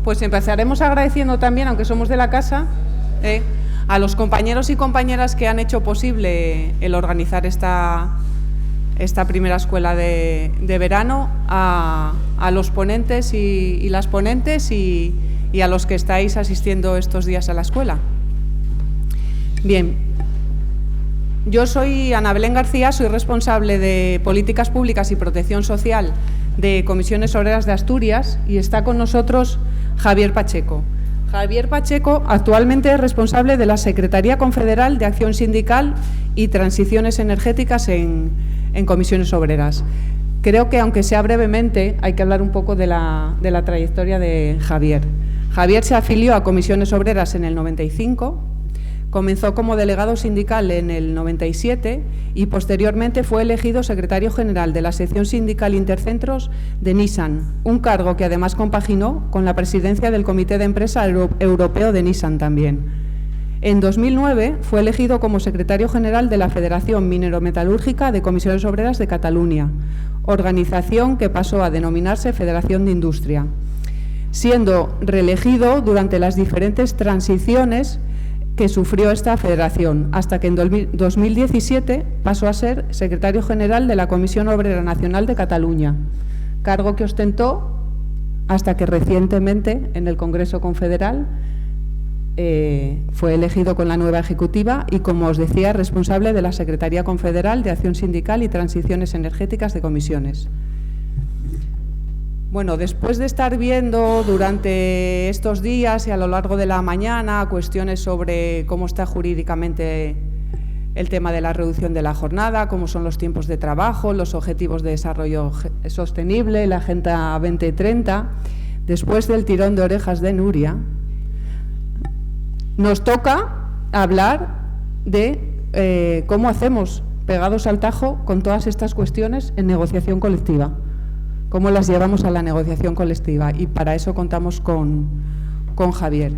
pues empezaremos agradeciendo también, aunque somos de la casa, a los compañeros y compañeras que han hecho posible el organizar esta primera escuela de verano, a los ponentes y las ponentes y a los que estáis asistiendo estos días a la escuela. Bien, yo soy Ana Belén García, soy responsable de Políticas Públicas y Protección Social de Comisiones Obreras de Asturias y está con nosotros Javier Pacheco. Javier Pacheco actualmente es responsable de la Secretaría Confederal de Acción Sindical y Transiciones Energéticas en Comisiones Obreras. Creo que, aunque sea brevemente, hay que hablar un poco de la trayectoria de Javier. Javier se afilió a Comisiones Obreras en el 95, comenzó como delegado sindical en el 97 y posteriormente fue elegido secretario general de la sección sindical Intercentros de Nissan, un cargo que además compaginó con la presidencia del Comité de Empresa Europeo de Nissan también. En 2009 fue elegido como secretario general de la Federación Minero-Metalúrgica de Comisiones Obreras de Cataluña, organización que pasó a denominarse Federación de Industria, siendo reelegido durante las diferentes transiciones que sufrió esta federación, hasta que en 2017 pasó a ser secretario general de la Comisión Obrera Nacional de Cataluña, cargo que ostentó hasta que recientemente en el Congreso Confederal fue elegido con la nueva ejecutiva y, como os decía, responsable de la Secretaría Confederal de Acción Sindical y Transiciones Energéticas de Comisiones. Bueno, después de estar viendo durante estos días y a lo largo de la mañana cuestiones sobre cómo está jurídicamente el tema de la reducción de la jornada, cómo son los tiempos de trabajo, los objetivos de desarrollo sostenible, la Agenda 2030, después del tirón de orejas de Nuria, nos toca hablar de cómo hacemos pegados al tajo con todas estas cuestiones en negociación colectiva. Cómo las llevamos a la negociación colectiva, y para eso contamos con Javier.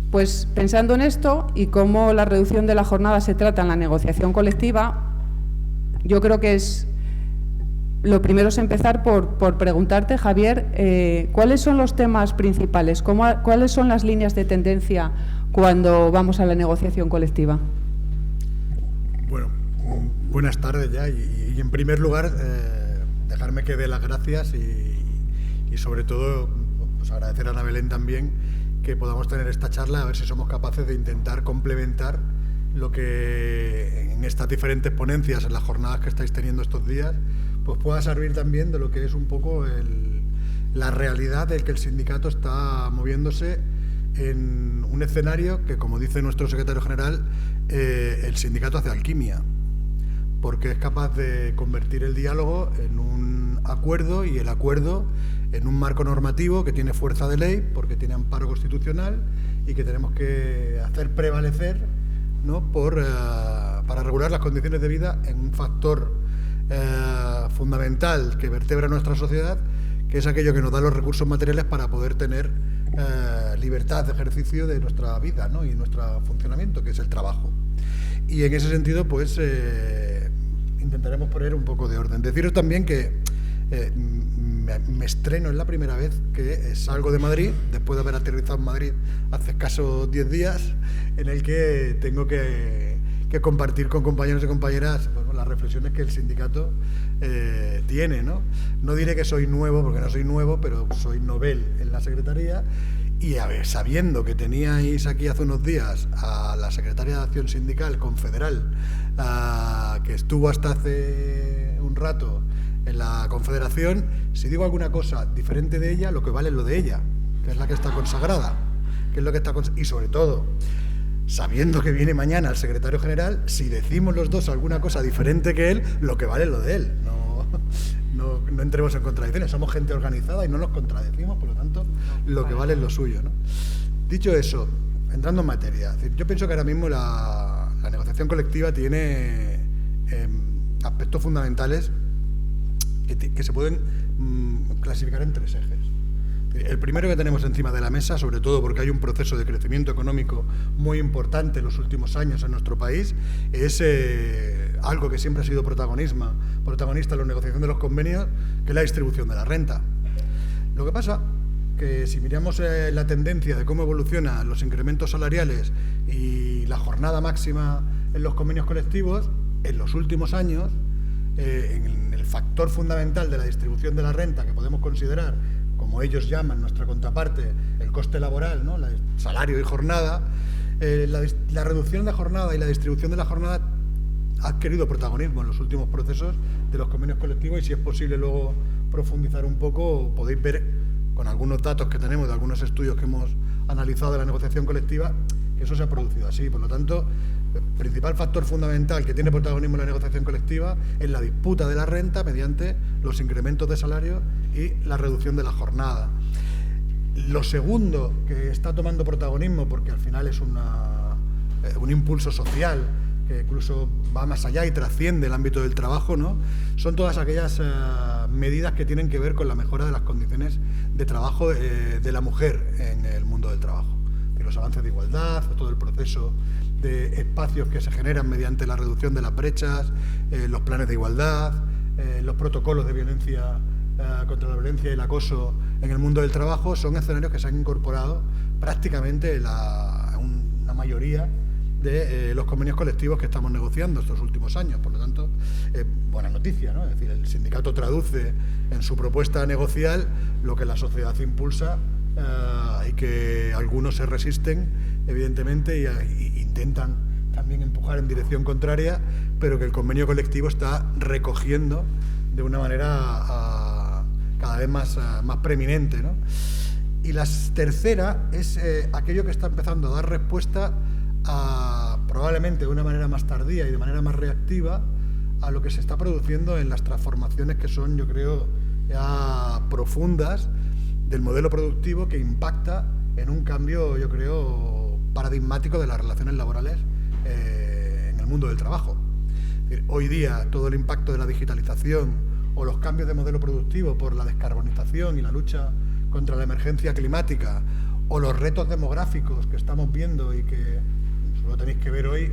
Pues pensando en esto y cómo la reducción de la jornada se trata en la negociación colectiva, yo creo que lo primero es empezar por preguntarte, Javier, ¿cuáles son los temas principales? ¿Cuáles son las líneas de tendencia cuando vamos a la negociación colectiva? Bueno, buenas tardes ya y en primer lugar dejarme que dé las gracias y sobre todo pues agradecer a Ana Belén también que podamos tener esta charla, a ver si somos capaces de intentar complementar lo que en estas diferentes ponencias, en las jornadas que estáis teniendo estos días, pues pueda servir también de lo que es un poco la realidad del que el sindicato está moviéndose en un escenario que, como dice nuestro secretario general, el sindicato hace alquimia, porque es capaz de convertir el diálogo en un acuerdo y el acuerdo en un marco normativo que tiene fuerza de ley, porque tiene amparo constitucional y que tenemos que hacer prevalecer, ¿no?, para regular las condiciones de vida en un factor fundamental que vertebra nuestra sociedad, que es aquello que nos da los recursos materiales para poder tener libertad de ejercicio de nuestra vida, ¿no?, y nuestro funcionamiento, que es el trabajo. Y en ese sentido, pues intentaremos poner un poco de orden. Deciros también que me estreno, es la primera vez que salgo de Madrid, después de haber aterrizado en Madrid hace escasos 10 días, en el que tengo que compartir con compañeros y compañeras, bueno, las reflexiones que el sindicato tiene, ¿no? No diré que soy nuevo, porque no soy nuevo, pero soy novel en la Secretaría. Y a ver, sabiendo que teníais aquí hace unos días a la secretaria de Acción Sindical Confederal, que estuvo hasta hace un rato en la Confederación, si digo alguna cosa diferente de ella, lo que vale es lo de ella, que es la que está consagrada, y sobre todo, sabiendo que viene mañana el secretario general, si decimos los dos alguna cosa diferente que él, lo que vale es lo de él. No entremos en contradicciones, somos gente organizada y no nos contradecimos, por lo tanto, lo que vale es lo suyo, ¿no? Dicho eso, entrando en materia, yo pienso que ahora mismo la negociación colectiva tiene aspectos fundamentales que se pueden clasificar en 3 ejes. El primero que tenemos encima de la mesa, sobre todo porque hay un proceso de crecimiento económico muy importante en los últimos años en nuestro país, es algo que siempre ha sido protagonista en la negociación de los convenios, que es la distribución de la renta. Lo que pasa que si miramos la tendencia de cómo evolucionan los incrementos salariales y la jornada máxima en los convenios colectivos, en los últimos años, en el factor fundamental de la distribución de la renta, que podemos considerar, como ellos llaman, nuestra contraparte, el coste laboral, ¿no? El salario y jornada, la reducción de jornada y la distribución de la jornada ha adquirido protagonismo en los últimos procesos de los convenios colectivos, y si es posible luego profundizar un poco, podéis ver con algunos datos que tenemos de algunos estudios que hemos analizado de la negociación colectiva, que eso se ha producido así. Por lo tanto, el principal factor fundamental que tiene protagonismo en la negociación colectiva es la disputa de la renta mediante los incrementos de salario y la reducción de la jornada. Lo segundo que está tomando protagonismo, porque al final es un impulso social que incluso va más allá y trasciende el ámbito del trabajo, ¿no?, son todas aquellas medidas que tienen que ver con la mejora de las condiciones de trabajo de la mujer en el mundo del trabajo. Los avances de igualdad, todo el proceso de espacios que se generan mediante la reducción de las brechas, los planes de igualdad, los protocolos de violencia contra la violencia y el acoso en el mundo del trabajo, son escenarios que se han incorporado prácticamente una mayoría de los convenios colectivos que estamos negociando estos últimos años. Por lo tanto, buena noticia, ¿no? Es decir, el sindicato traduce en su propuesta negocial lo que la sociedad impulsa, y que algunos se resisten, evidentemente, y intentan también empujar en dirección contraria, pero que el convenio colectivo está recogiendo de una manera cada vez más preeminente, ¿no? Y la tercera es aquello que está empezando a dar respuesta probablemente de una manera más tardía y de manera más reactiva a lo que se está produciendo en las transformaciones que son, yo creo, ya profundas del modelo productivo, que impacta en un cambio, yo creo, paradigmático de las relaciones laborales en el mundo del trabajo. Es decir, hoy día todo el impacto de la digitalización o los cambios de modelo productivo por la descarbonización y la lucha contra la emergencia climática, o los retos demográficos que estamos viendo y que solo tenéis que ver hoy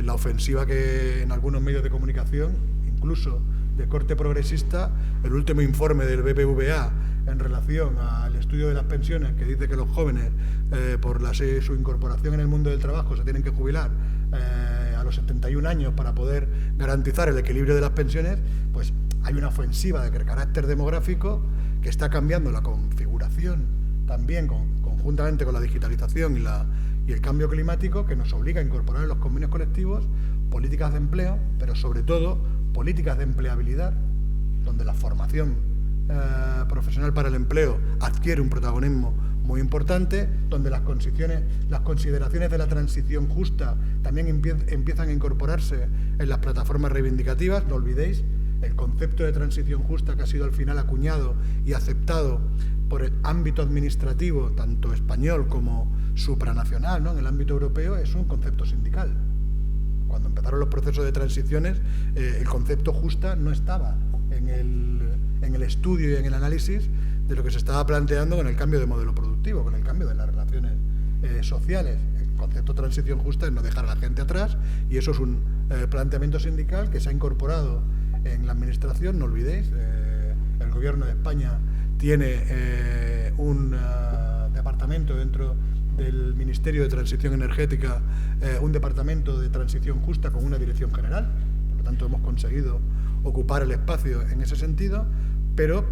la ofensiva que en algunos medios de comunicación, incluso de corte progresista, el último informe del BBVA en relación al estudio de las pensiones, que dice que los jóvenes, por su incorporación en el mundo del trabajo, se tienen que jubilar a los 71 años para poder garantizar el equilibrio de las pensiones. Pues hay una ofensiva de carácter demográfico que está cambiando la configuración también conjuntamente con la digitalización y el cambio climático, que nos obliga a incorporar en los convenios colectivos políticas de empleo, pero sobre todo políticas de empleabilidad, donde la formación profesional para el empleo adquiere un protagonismo muy importante, donde las consideraciones de la transición justa también empiezan a incorporarse en las plataformas reivindicativas. No olvidéis el concepto de transición justa, que ha sido al final acuñado y aceptado por el ámbito administrativo, tanto español como supranacional, ¿no?, en el ámbito europeo, es un concepto sindical. Cuando empezaron los procesos de transiciones, el concepto justa no estaba en el estudio y en el análisis de lo que se estaba planteando con el cambio de modelo productivo, con el cambio de las relaciones sociales. El concepto de transición justa es no dejar a la gente atrás, y eso es un planteamiento sindical que se ha incorporado en la administración. No olvidéis, el Gobierno de España tiene un departamento dentro del Ministerio de Transición Energética, un departamento de transición justa con una dirección general. Por lo tanto, hemos conseguido ocupar el espacio en ese sentido, pero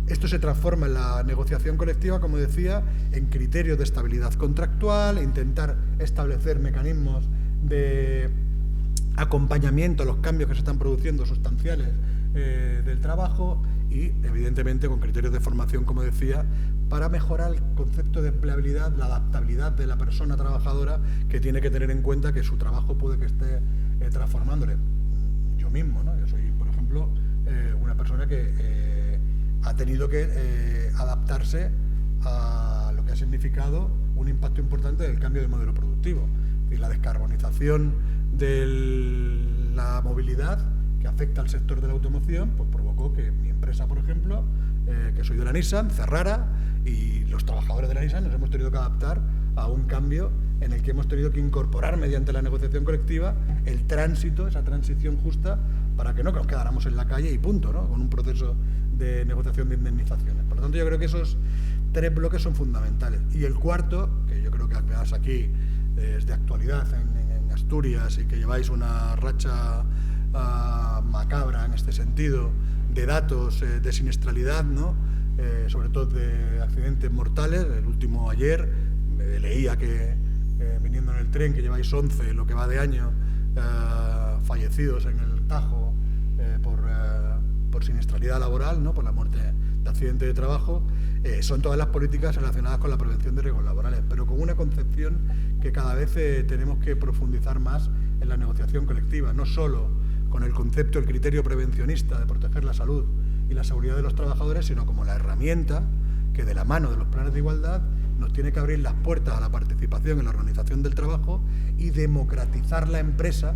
esto se transforma en la negociación colectiva, como decía, en criterios de estabilidad contractual, intentar establecer mecanismos de acompañamiento a los cambios que se están produciendo sustanciales del trabajo, y evidentemente con criterios de formación, como decía, para mejorar el concepto de empleabilidad, la adaptabilidad de la persona trabajadora, que tiene que tener en cuenta que su trabajo puede que esté transformándole. Yo mismo, ¿no? Yo soy, por ejemplo, una persona que ha tenido que adaptarse a lo que ha significado un impacto importante del cambio de modelo productivo. Es decir, la descarbonización de la movilidad, que afecta al sector de la automoción, pues provocó que mi empresa, por ejemplo, que soy de la Nissan, cerrara, y los trabajadores de la Nissan nos hemos tenido que adaptar a un cambio en el que hemos tenido que incorporar mediante la negociación colectiva el tránsito, esa transición justa, para que no nos quedáramos en la calle y punto, ¿no?, con un proceso de negociación de indemnizaciones. Por lo tanto, yo creo que esos 3 bloques son fundamentales. Y el cuarto, que yo creo que además aquí es de actualidad en Asturias y que lleváis una racha macabra en este sentido, de datos de siniestralidad, ¿no?, sobre todo de accidentes mortales. El último ayer leía que viniendo en el tren que lleváis 11 lo que va de año fallecidos en el Tajo por siniestralidad laboral, ¿no?, por la muerte de accidente de trabajo. Son todas las políticas relacionadas con la prevención de riesgos laborales, pero con una concepción que cada vez tenemos que profundizar más en la negociación colectiva, no solo con el concepto, el criterio prevencionista de proteger la salud y la seguridad de los trabajadores, sino como la herramienta que, de la mano de los planes de igualdad, nos tiene que abrir las puertas a la participación en la organización del trabajo y democratizar la empresa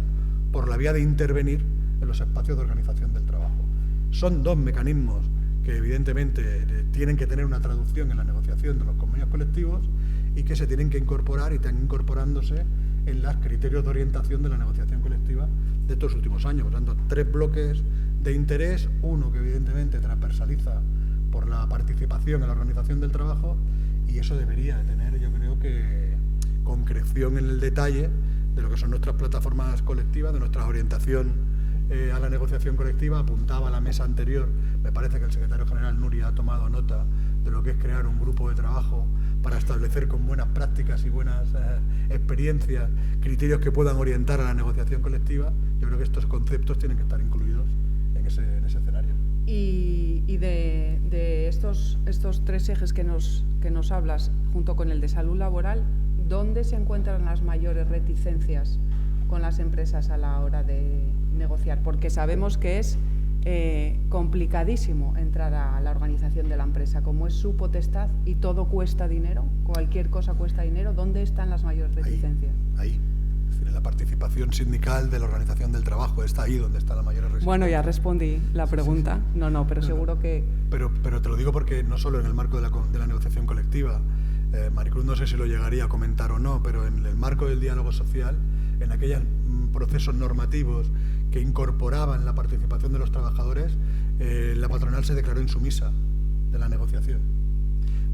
por la vía de intervenir en los espacios de organización del trabajo. Son 2 mecanismos que evidentemente tienen que tener una traducción en la negociación de los convenios colectivos y que se tienen que incorporar y están incorporándose en los criterios de orientación de la negociación colectiva de estos últimos años. Por tanto, 3 bloques de interés, uno que evidentemente transversaliza por la participación en la organización del trabajo, y eso debería de tener, yo creo que, concreción en el detalle de lo que son nuestras plataformas colectivas, de nuestra orientación a la negociación colectiva. Apuntaba a la mesa anterior, me parece que el secretario general Nuria ha tomado nota de lo que es crear un grupo de trabajo para establecer con buenas prácticas y buenas experiencias criterios que puedan orientar a la negociación colectiva. Yo creo que estos conceptos tienen que estar incluidos en ese escenario. Y de estos 3 ejes que nos hablas, junto con el de salud laboral, ¿dónde se encuentran las mayores reticencias con las empresas a la hora de negociar? Porque sabemos que es complicadísimo entrar a la organización de la empresa, como es su potestad y todo cuesta dinero, cualquier cosa cuesta dinero. ¿Dónde están las mayores reticencias? Ahí. Es decir, en la participación sindical de la organización del trabajo, está ahí donde está la mayor reticencia. Bueno, ya respondí la pregunta. Sí. Pero seguro que... Pero te lo digo porque no solo en el marco de la negociación colectiva, Maricruz no sé si lo llegaría a comentar o no, pero en el marco del diálogo social, en aquellos procesos normativos que incorporaban la participación de los trabajadores, la patronal se declaró insumisa de la negociación.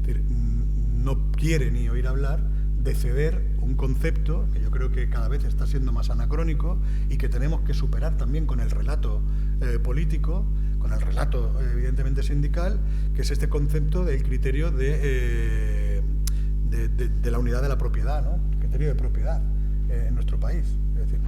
Es decir, no quiere ni oír hablar de ceder un concepto que yo creo que cada vez está siendo más anacrónico y que tenemos que superar también con el relato político, con el relato evidentemente sindical, que es este concepto del criterio de la unidad de la propiedad, ¿no? El criterio de propiedad en nuestro país. Es decir,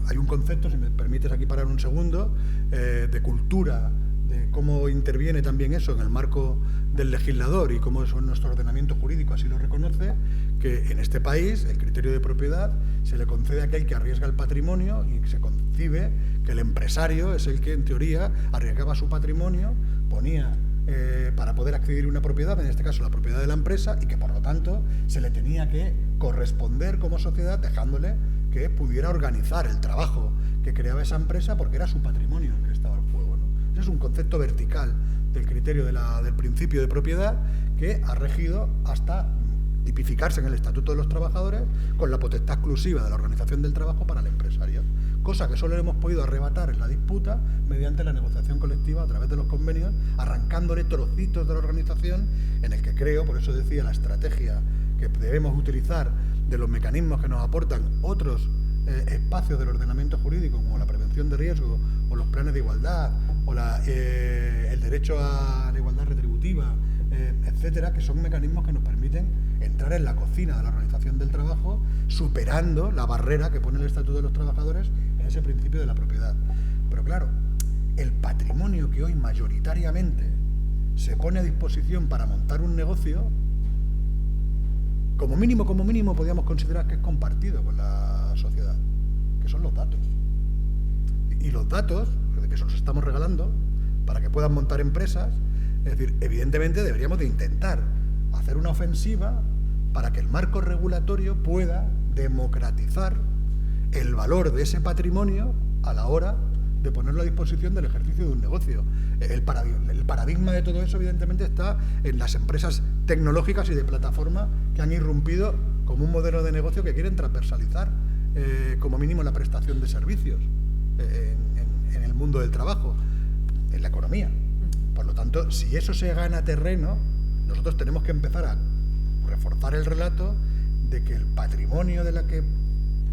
hay un concepto, si me permites aquí parar un segundo, de cultura, de cómo interviene también eso en el marco del legislador y cómo eso en nuestro ordenamiento jurídico así lo reconoce, que en este país el criterio de propiedad se le concede a aquel que arriesga el patrimonio, y se concibe que el empresario es el que en teoría arriesgaba su patrimonio, ponía para poder acceder a una propiedad, en este caso la propiedad de la empresa, y que por lo tanto se le tenía que corresponder como sociedad, dejándole que pudiera organizar el trabajo que creaba esa empresa, porque era su patrimonio el que estaba en juego, ¿no? Ese es un concepto vertical del criterio del principio de propiedad, que ha regido hasta tipificarse en el Estatuto de los Trabajadores con la potestad exclusiva de la organización del trabajo para el empresario, cosa que solo le hemos podido arrebatar en la disputa mediante la negociación colectiva a través de los convenios, arrancándole trocitos de la organización, en el que creo, por eso decía, la estrategia que debemos utilizar de los mecanismos que nos aportan otros espacios del ordenamiento jurídico, como la prevención de riesgo o los planes de igualdad o el derecho a la igualdad retributiva, etcétera, que son mecanismos que nos permiten entrar en la cocina de la organización del trabajo, superando la barrera que pone el Estatuto de los Trabajadores en ese principio de la propiedad. Pero claro, el patrimonio que hoy mayoritariamente se pone a disposición para montar un negocio, como mínimo podríamos considerar que es compartido con la sociedad, que son los datos. Y los datos, que se los estamos regalando para que puedan montar empresas, es decir, evidentemente deberíamos de intentar hacer una ofensiva para que el marco regulatorio pueda democratizar el valor de ese patrimonio a la hora de ponerlo a disposición del ejercicio de un negocio. El paradigma de todo eso, evidentemente, está en las empresas tecnológicas y de plataforma que han irrumpido como un modelo de negocio que quieren transversalizar, como mínimo, la prestación de servicios en el mundo del trabajo, en la economía. Por lo tanto, si eso se gana terreno, nosotros tenemos que empezar a reforzar el relato de que el patrimonio de la que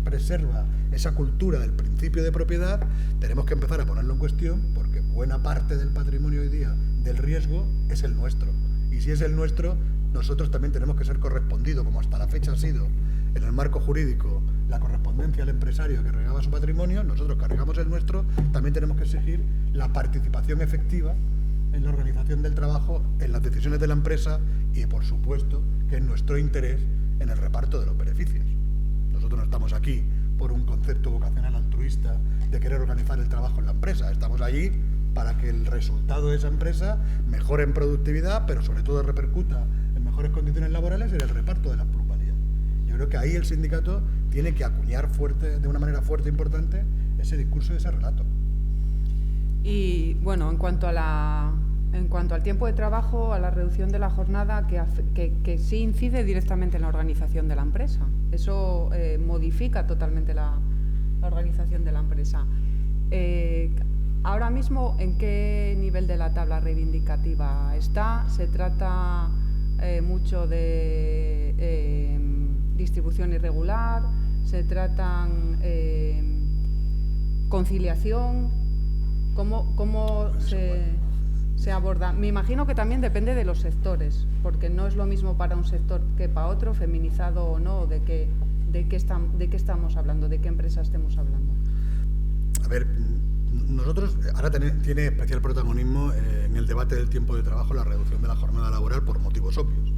preserva esa cultura del principio de propiedad, tenemos que empezar a ponerlo en cuestión, porque buena parte del patrimonio hoy día del riesgo es el nuestro. Y si es el nuestro, nosotros también tenemos que ser correspondidos, como hasta la fecha ha sido en el marco jurídico la correspondencia al empresario que regaba su patrimonio, nosotros que regamos el nuestro, también tenemos que exigir la participación efectiva en la organización del trabajo, en las decisiones de la empresa y, por supuesto, que es nuestro interés en el reparto de los beneficios. Nosotros no estamos aquí por un concepto vocacional altruista de querer organizar el trabajo en la empresa. Estamos allí para que el resultado de esa empresa mejore en productividad, pero sobre todo repercuta en mejores condiciones laborales en el reparto de las plusvalías. Yo creo que ahí el sindicato tiene que acuñar fuerte, de una manera fuerte e importante, ese discurso y ese relato. Y bueno, en cuanto al tiempo de trabajo, a la reducción de la jornada, que sí incide directamente en la organización de la empresa. Eso modifica totalmente la organización de la empresa. Ahora mismo, ¿en qué nivel de la tabla reivindicativa está? ¿Se trata mucho de distribución irregular? ¿Se tratan conciliación? ¿Cómo se aborda? Me imagino que también depende de los sectores, porque no es lo mismo para un sector que para otro, feminizado o no, de qué estamos hablando, de qué empresa estemos hablando. A ver, nosotros ahora tiene especial protagonismo en el debate del tiempo de trabajo la reducción de la jornada laboral por motivos obvios.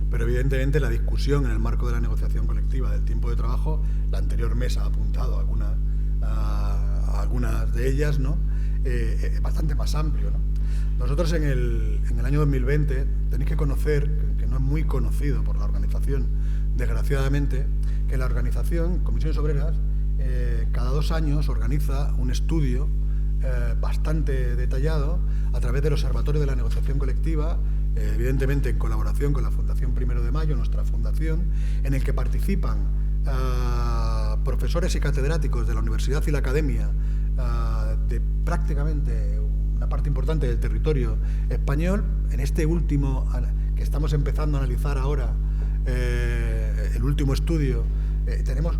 Pero evidentemente la discusión en el marco de la negociación colectiva del tiempo de trabajo, la anterior mesa ha apuntado a algunas de ellas, ¿no? Es bastante más amplio, ¿no? Nosotros en el año 2020 tenéis que conocer, que no es muy conocido por la organización, desgraciadamente, que la organización, Comisiones Obreras, cada 2 años organiza un estudio bastante detallado a través del Observatorio de la Negociación Colectiva, evidentemente en colaboración con la Fundación 1 de Mayo, nuestra fundación, en el que participan profesores y catedráticos de la universidad y la academia de prácticamente una parte importante del territorio español. En este último, que estamos empezando a analizar ahora, el último estudio, tenemos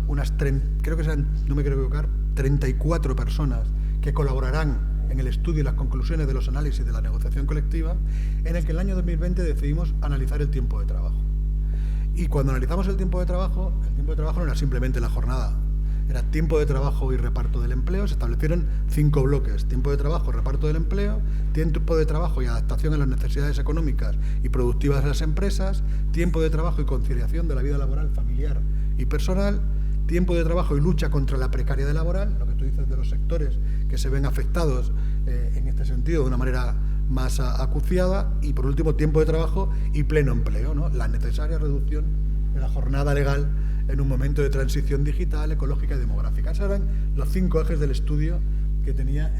creo que serán, no me quiero equivocar, 34 personas que colaborarán en el estudio y las conclusiones de los análisis de la negociación colectiva, en el que en el año 2020 decidimos analizar el tiempo de trabajo. Y cuando analizamos el tiempo de trabajo no era simplemente la jornada, era tiempo de trabajo y reparto del empleo. Se establecieron 5 bloques: tiempo de trabajo, reparto del empleo, tiempo de trabajo y adaptación a las necesidades económicas y productivas de las empresas, tiempo de trabajo y conciliación de la vida laboral, familiar y personal, tiempo de trabajo y lucha contra la precariedad laboral, lo que tú dices de los sectores que se ven afectados en este sentido de una manera más acuciada, y por último tiempo de trabajo y pleno empleo, ¿no? La necesaria reducción de la jornada legal en un momento de transición digital, ecológica y demográfica. Esos eran los 5 ejes del estudio que tenía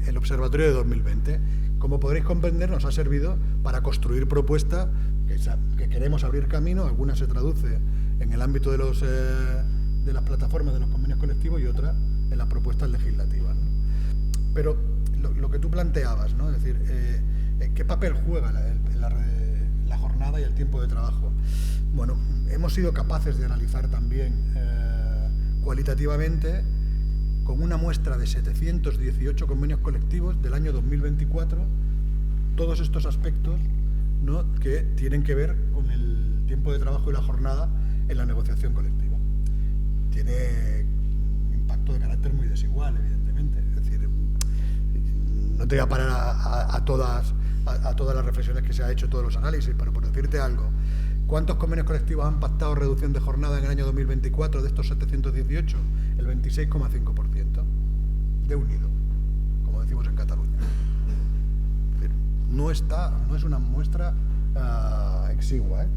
el Observatorio de 2020. Como podréis comprender, nos ha servido para construir propuestas que queremos abrir camino. Algunas se traduce en el ámbito de las plataformas de los convenios colectivos y otras en las propuestas legislativas, ¿no? Pero lo que tú planteabas, ¿no? Es decir, ¿qué papel juega la jornada y el tiempo de trabajo? Bueno, hemos sido capaces de analizar también cualitativamente, con una muestra de 718 convenios colectivos del año 2024, todos estos aspectos, ¿no?, que tienen que ver con el tiempo de trabajo y la jornada en la negociación colectiva. Tiene un impacto de carácter muy desigual, evidentemente. Es decir, no te voy a parar a todas las reflexiones que se ha hecho, todos los análisis, pero por decirte algo, ¿cuántos convenios colectivos han pactado reducción de jornada en el año 2024 de estos 718? El 26,5% de unido, como decimos en Cataluña. Es decir, no es una muestra exigua, ¿eh?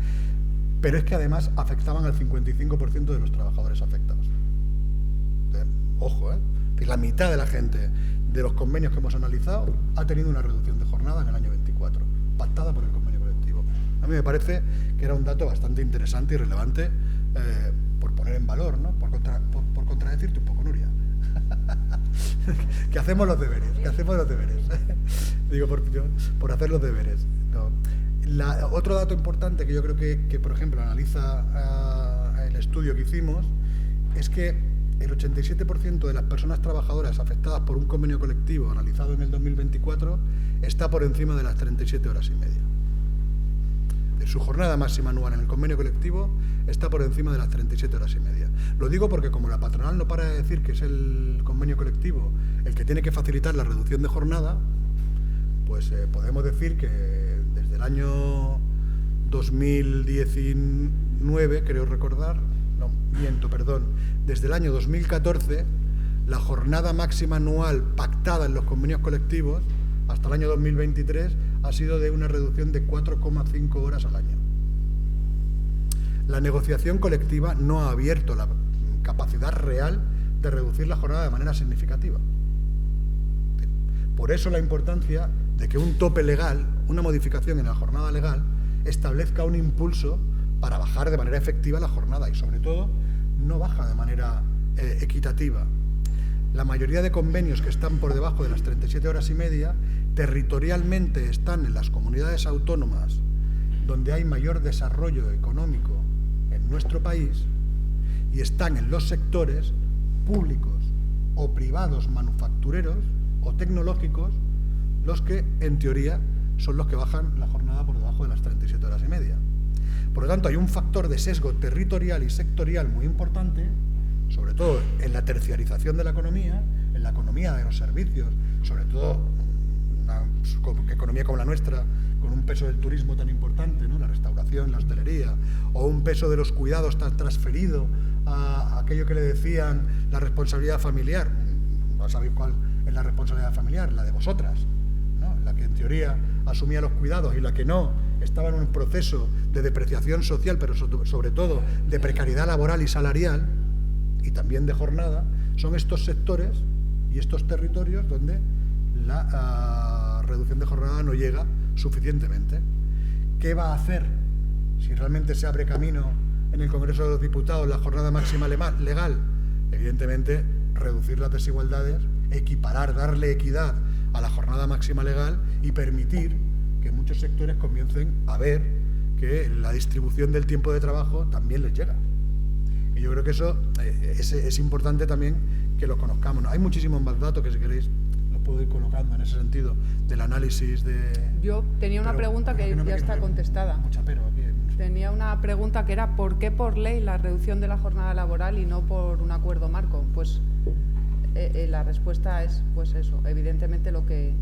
Pero es que además afectaban al 55% de los trabajadores afectados. Ojo, ¿eh? La mitad de la gente de los convenios que hemos analizado ha tenido una reducción de jornada en el año 24, pactada por el convenio colectivo. A mí me parece que era un dato bastante interesante y relevante por poner en valor, ¿no? Por contradecirte un poco, Nuria. que hacemos los deberes. Digo, por hacer los deberes. No. Otro dato importante que yo creo que por ejemplo, analiza el estudio que hicimos, es que el 87% de las personas trabajadoras afectadas por un convenio colectivo analizado en el 2024 está por encima de las 37 horas y media. Su jornada máxima anual en el convenio colectivo está por encima de las 37 horas y media. Lo digo porque como la patronal no para de decir que es el convenio colectivo el que tiene que facilitar la reducción de jornada, pues podemos decir que desde el año 2019, creo recordar, desde el año 2014, la jornada máxima anual pactada en los convenios colectivos hasta el año 2023 ha sido de una reducción de 4,5 horas al año. La negociación colectiva no ha abierto la capacidad real de reducir la jornada de manera significativa. Por eso la importancia de que un tope legal, una modificación en la jornada legal, establezca un impulso para bajar de manera efectiva la jornada y, sobre todo, no baja de manera equitativa. La mayoría de convenios que están por debajo de las 37 horas y media territorialmente están en las comunidades autónomas donde hay mayor desarrollo económico en nuestro país y están en los sectores públicos o privados manufactureros o tecnológicos los que, en teoría, son los que bajan la jornada por debajo de las 37 horas y media. Por lo tanto, hay un factor de sesgo territorial y sectorial muy importante, sobre todo en la terciarización de la economía, en la economía de los servicios, sobre todo una economía como la nuestra, con un peso del turismo tan importante, ¿no? La restauración, la hostelería, o un peso de los cuidados tan transferido a aquello que le decían la responsabilidad familiar. No sabéis cuál es la responsabilidad familiar, la de vosotras, ¿no? La que en teoría asumía los cuidados y la que no estaba en un proceso de depreciación social, pero sobre todo de precariedad laboral y salarial, y también de jornada. Son estos sectores y estos territorios donde la reducción de jornada no llega suficientemente. ¿Qué va a hacer si realmente se abre camino en el Congreso de los Diputados la jornada máxima legal? Evidentemente, reducir las desigualdades, equiparar, darle equidad a la jornada máxima legal y permitir que muchos sectores comiencen a ver que la distribución del tiempo de trabajo también les llega. Y yo creo que eso es importante también que lo conozcamos, ¿no? Hay muchísimos más datos que, si queréis, los puedo ir colocando en ese sentido del análisis de... Yo tenía una pregunta que ya está contestada. Tenía una pregunta que era ¿por qué por ley la reducción de la jornada laboral y no por un acuerdo marco? Pues la respuesta es pues eso, evidentemente lo que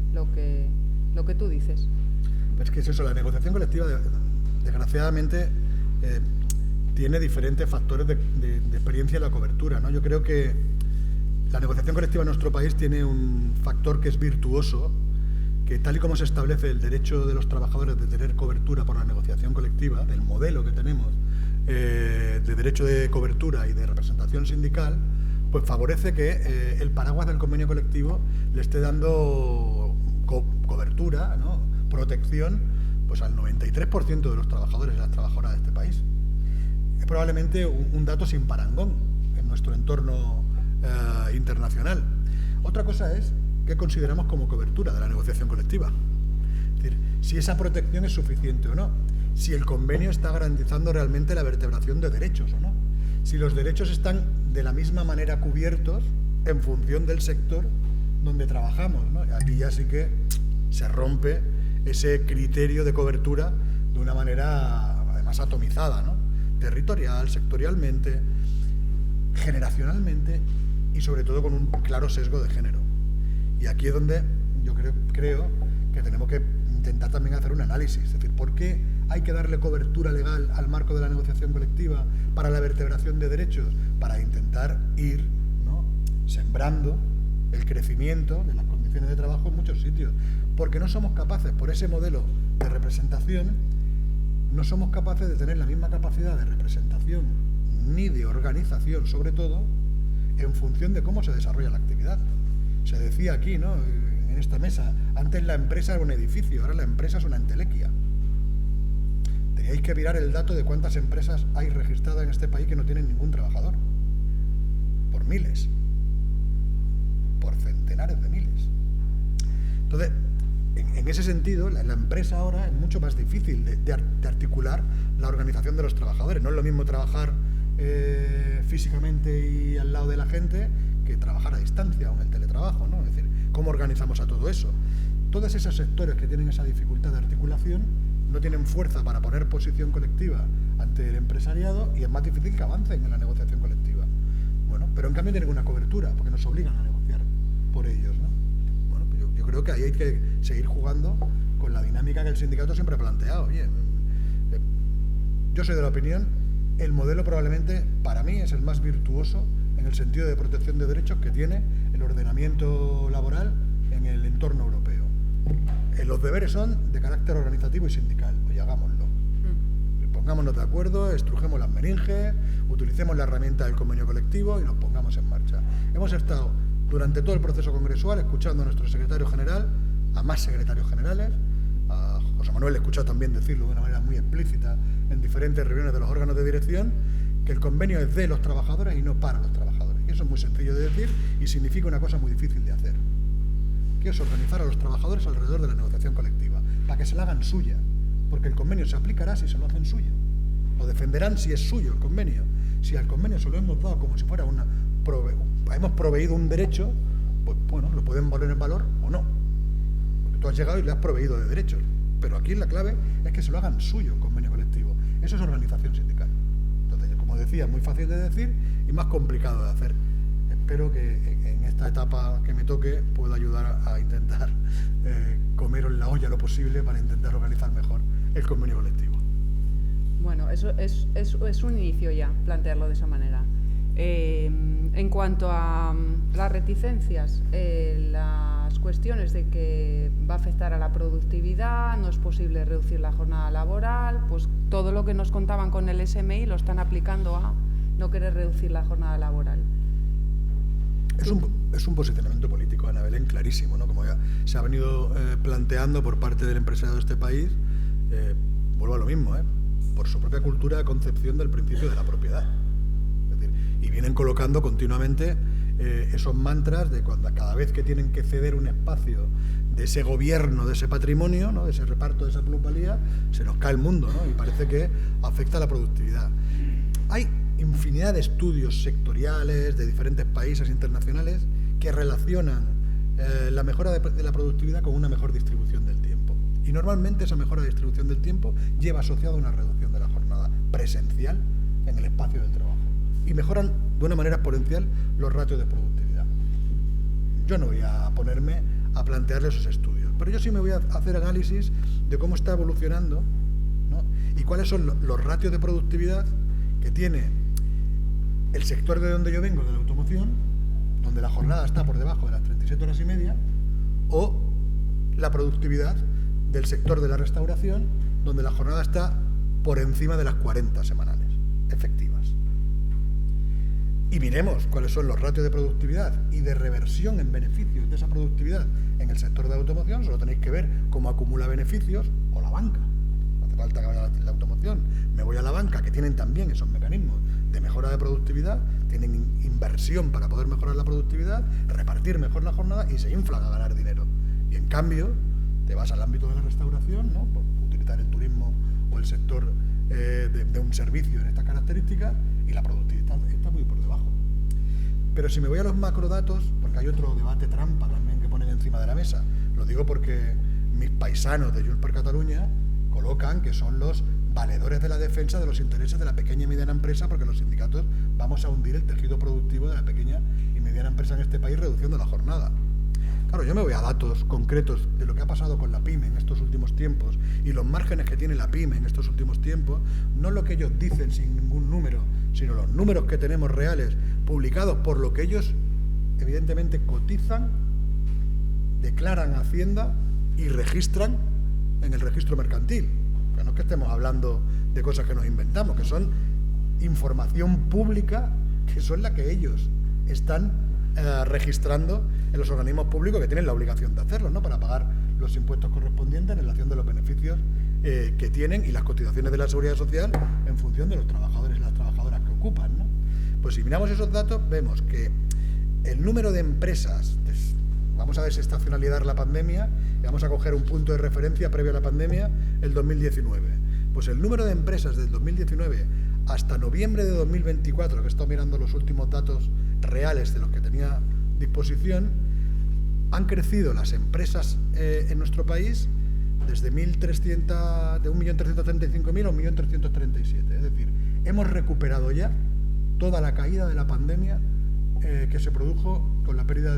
tú dices. Pues que es eso, la negociación colectiva, desgraciadamente, tiene diferentes factores de experiencia en la cobertura, ¿no? Yo creo que la negociación colectiva en nuestro país tiene un factor que es virtuoso, que tal y como se establece el derecho de los trabajadores de tener cobertura por la negociación colectiva, del modelo que tenemos de derecho de cobertura y de representación sindical, pues favorece que el paraguas del convenio colectivo le esté dando cobertura, ¿no? Protección, pues al 93% de los trabajadores y las trabajadoras de este país. Es probablemente un dato sin parangón en nuestro entorno internacional. Otra cosa es qué consideramos como cobertura de la negociación colectiva. Es decir, si esa protección es suficiente o no, si el convenio está garantizando realmente la vertebración de derechos o no, si los derechos están de la misma manera cubiertos en función del sector donde trabajamos, ¿no? Aquí ya sí que se rompe ese criterio de cobertura de una manera además atomizada, ¿no? Territorial, sectorialmente, generacionalmente y sobre todo con un claro sesgo de género. Y aquí es donde yo creo que tenemos que intentar también hacer un análisis, es decir, ¿por qué hay que darle cobertura legal al marco de la negociación colectiva para la vertebración de derechos? Para intentar ir, ¿no?, sembrando el crecimiento de las condiciones de trabajo en muchos sitios, porque no somos capaces, por ese modelo de representación, no somos capaces de tener la misma capacidad de representación ni de organización, sobre todo, en función de cómo se desarrolla la actividad. Se decía aquí, ¿no?, en esta mesa, antes la empresa era un edificio, ahora la empresa es una entelequia. Teníais que mirar el dato de cuántas empresas hay registradas en este país que no tienen ningún trabajador. Por miles. Por centenares de miles. Entonces, en ese sentido, la empresa ahora es mucho más difícil de articular la organización de los trabajadores. No es lo mismo trabajar físicamente y al lado de la gente que trabajar a distancia o en el teletrabajo, ¿no? Es decir, ¿cómo organizamos a todo eso? Todos esos sectores que tienen esa dificultad de articulación no tienen fuerza para poner posición colectiva ante el empresariado y es más difícil que avancen en la negociación colectiva. Bueno, pero en cambio tienen una cobertura porque nos obligan a negociar por ellos, ¿no? Bueno, pues yo creo que ahí hay que seguir jugando con la dinámica que el sindicato siempre ha planteado. Oye, yo soy de la opinión, el modelo probablemente para mí es el más virtuoso en el sentido de protección de derechos que tiene el ordenamiento laboral en el entorno europeo. Los deberes son de carácter organizativo y sindical. Oye, hagámoslo. Pongámonos de acuerdo, estrujemos las meninges, utilicemos la herramienta del convenio colectivo y nos pongamos en marcha. Hemos estado durante todo el proceso congresual escuchando a nuestro secretario general, a más secretarios generales, a José Manuel le he escuchado también decirlo de una manera muy explícita en diferentes reuniones de los órganos de dirección, que el convenio es de los trabajadores y no para los trabajadores. Y eso es muy sencillo de decir y significa una cosa muy difícil de hacer, que es organizar a los trabajadores alrededor de la negociación colectiva, para que se la hagan suya, porque el convenio se aplicará si se lo hacen suyo. Lo defenderán si es suyo el convenio. Si al convenio se lo hemos dado como si fuera hemos proveído un derecho, pues bueno, lo pueden poner en valor o no. Porque tú has llegado y le has proveído de derechos. Pero aquí la clave es que se lo hagan suyo el convenio colectivo. Eso es organización sindical. Entonces, como decía, es muy fácil de decir y más complicado de hacer. Espero que en esta etapa que me toque pueda ayudar a intentar comeros la olla lo posible para intentar organizar mejor el convenio colectivo. Bueno, eso es un inicio ya, plantearlo de esa manera. En cuanto a las reticencias, las cuestiones de que va a afectar a la productividad, no es posible reducir la jornada laboral, pues todo lo que nos contaban con el SMI lo están aplicando a no querer reducir la jornada laboral. Es un posicionamiento político, Ana Belén, clarísimo, ¿no? Como ya se ha venido planteando por parte del empresariado de este país, vuelvo a lo mismo, por su propia cultura de concepción del principio de la propiedad. Es decir, y vienen colocando continuamente esos mantras de cuando cada vez que tienen que ceder un espacio de ese gobierno, de ese patrimonio, ¿no?, de ese reparto, de esa plusvalía, se nos cae el mundo, ¿no? Y parece que afecta a la productividad. Hay infinidad de estudios sectoriales de diferentes países internacionales que relacionan la mejora de la productividad con una mejor distribución del tiempo. Y normalmente esa mejora de distribución del tiempo lleva asociada una reducción de la jornada presencial en el espacio del trabajo. Y mejoran de una manera exponencial los ratios de productividad. Yo no voy a ponerme a plantearle esos estudios, pero yo sí me voy a hacer análisis de cómo está evolucionando, ¿no?, y cuáles son los ratios de productividad que tiene el sector de donde yo vengo, de la automoción, donde la jornada está por debajo de las 37 horas y media, o la productividad del sector de la restauración, donde la jornada está por encima de las 40 semanales efectivas. Y miremos cuáles son los ratios de productividad y de reversión en beneficios de esa productividad en el sector de la automoción. Solo tenéis que ver cómo acumula beneficios, o la banca. No hace falta que vaya a la automoción. Me voy a la banca, que tienen también esos mecanismos de mejora de productividad, tienen inversión para poder mejorar la productividad, repartir mejor la jornada y se inflan a ganar dinero. Y en cambio, te vas al ámbito de la restauración, ¿no?, por utilizar el turismo o el sector de un servicio en estas características, y la productividad está muy por debajo. Pero si me voy a los macrodatos, porque hay otro debate trampa también que ponen encima de la mesa, lo digo porque mis paisanos de Junts per Catalunya colocan que son los valedores de la defensa de los intereses de la pequeña y mediana empresa, porque los sindicatos vamos a hundir el tejido productivo de la pequeña y mediana empresa en este país reduciendo la jornada. Claro, yo me voy a datos concretos de lo que ha pasado con la PYME en estos últimos tiempos y los márgenes que tiene la PYME en estos últimos tiempos, no lo que ellos dicen sin ningún número, sino los números que tenemos reales, publicados por lo que ellos evidentemente cotizan, declaran a Hacienda y registran en el registro mercantil. Que no es que estemos hablando de cosas que nos inventamos, que son información pública, que son la que ellos están registrando en los organismos públicos que tienen la obligación de hacerlo, ¿no? Para pagar los impuestos correspondientes en relación de los beneficios que tienen y las cotizaciones de la Seguridad Social en función de los trabajadores y las trabajadoras que ocupan, ¿no? Pues si miramos esos datos, vemos que el número de empresas, vamos a desestacionalizar la pandemia y vamos a coger un punto de referencia previo a la pandemia, el 2019. Pues el número de empresas del 2019 hasta noviembre de 2024, que he estado mirando los últimos datos reales de los que tenía disposición, han crecido las empresas en nuestro país desde 1.335.000 a 1.337.000. Es decir, hemos recuperado ya toda la caída de la pandemia que se produjo con la pérdida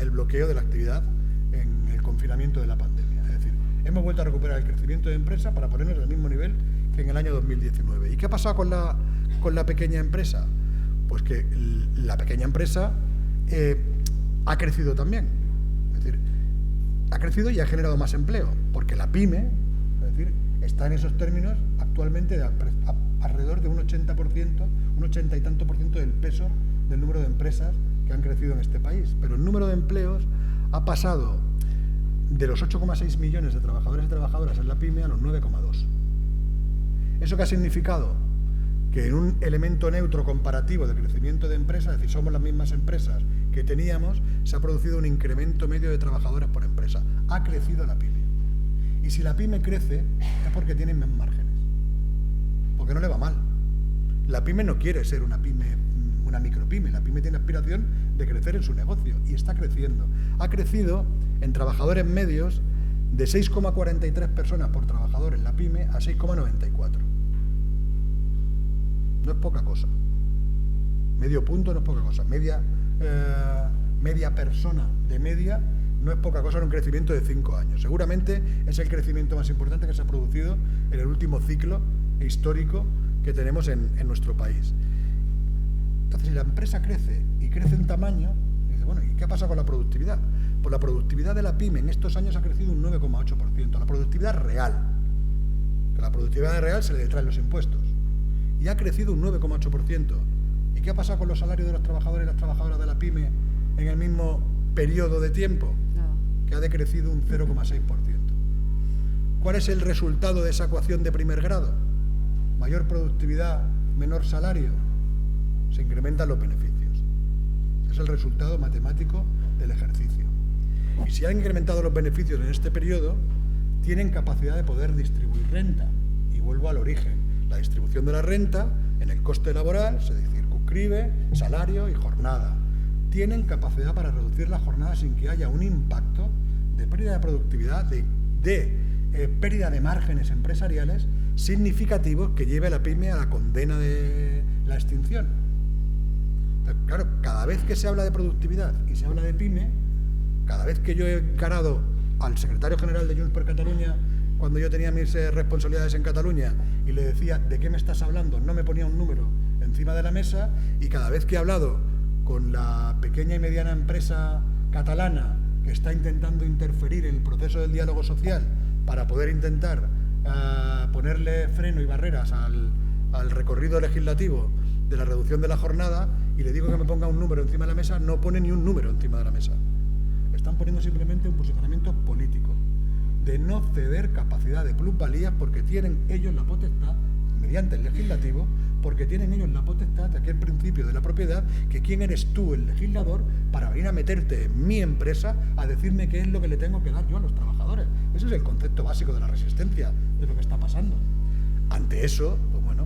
el bloqueo de la actividad en el confinamiento de la pandemia. Es decir, hemos vuelto a recuperar el crecimiento de empresa para ponernos al mismo nivel que en el año 2019. ¿Y qué ha pasado con la pequeña empresa? Pues que la pequeña empresa ha crecido también. Es decir, ha crecido y ha generado más empleo, porque la pyme, es decir, está en esos términos actualmente alrededor de un 80%, un 80 y tanto por ciento del peso del número de empresas que han crecido en este país. Pero el número de empleos ha pasado de los 8,6 millones de trabajadores y trabajadoras en la pyme a los 9,2. ¿Eso qué ha significado? Que en un elemento neutro comparativo de crecimiento de empresas, es decir, somos las mismas empresas que teníamos, se ha producido un incremento medio de trabajadores por empresa. Ha crecido la pyme. Y si la pyme crece, es porque tiene más márgenes. Porque no le va mal. La pyme no quiere ser una micropyme. La pyme tiene aspiración de crecer en su negocio y está creciendo. Ha crecido en trabajadores medios de 6,43 personas por trabajador en la pyme a 6,94. No es poca cosa. Medio punto no es poca cosa. Media persona de media no es poca cosa en un crecimiento de 5 años. Seguramente es el crecimiento más importante que se ha producido en el último ciclo histórico que tenemos en nuestro país. Entonces, si la empresa crece y crece en tamaño, dice, bueno, ¿y qué pasa con la productividad? Pues la productividad de la pyme en estos años ha crecido un 9,8%. La productividad real. Que la productividad real se le detraen los impuestos. Y ha crecido un 9,8%. ¿Y qué ha pasado con los salarios de los trabajadores y las trabajadoras de la pyme en el mismo periodo de tiempo? Que ha decrecido un 0,6%. ¿Cuál es el resultado de esa ecuación de primer grado? Mayor productividad, menor salario. Se incrementan los beneficios. Es el resultado matemático del ejercicio. Y si han incrementado los beneficios en este periodo, tienen capacidad de poder distribuir renta. Y vuelvo al origen. La distribución de la renta en el coste laboral se circunscribe salario y jornada. Tienen capacidad para reducir la jornada sin que haya un impacto de pérdida de productividad, de pérdida de márgenes empresariales significativos que lleve a la pyme a la condena de la extinción. Claro, cada vez que se habla de productividad y se habla de pyme, cada vez que yo he encarado al secretario general de Junts per Catalunya, cuando yo tenía mis responsabilidades en Cataluña, y le decía, ¿de qué me estás hablando? No me ponía un número encima de la mesa, y cada vez que he hablado con la pequeña y mediana empresa catalana que está intentando interferir en el proceso del diálogo social para poder intentar ponerle freno y barreras al recorrido legislativo de la reducción de la jornada, y le digo que me ponga un número encima de la mesa, no pone ni un número encima de la mesa. Están poniendo simplemente un posicionamiento político de no ceder capacidad de plusvalías porque tienen ellos la potestad, mediante el legislativo, porque tienen ellos la potestad de aquel principio de la propiedad, que quién eres tú, el legislador, para venir a meterte en mi empresa a decirme qué es lo que le tengo que dar yo a los trabajadores. Ese es el concepto básico de la resistencia de lo que está pasando. Ante eso, pues bueno,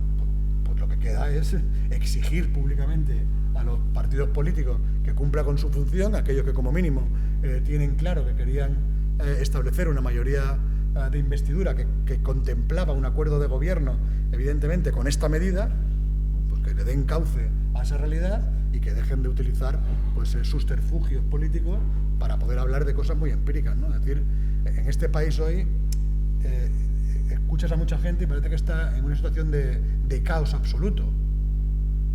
pues lo que queda es exigir públicamente a los partidos políticos que cumpla con su función, aquellos que como mínimo tienen claro que querían establecer una mayoría de investidura que contemplaba un acuerdo de gobierno, evidentemente con esta medida, pues que le den cauce a esa realidad y que dejen de utilizar pues subterfugios políticos para poder hablar de cosas muy empíricas, ¿no? Es decir, en este país hoy escuchas a mucha gente y parece que está en una situación de caos absoluto,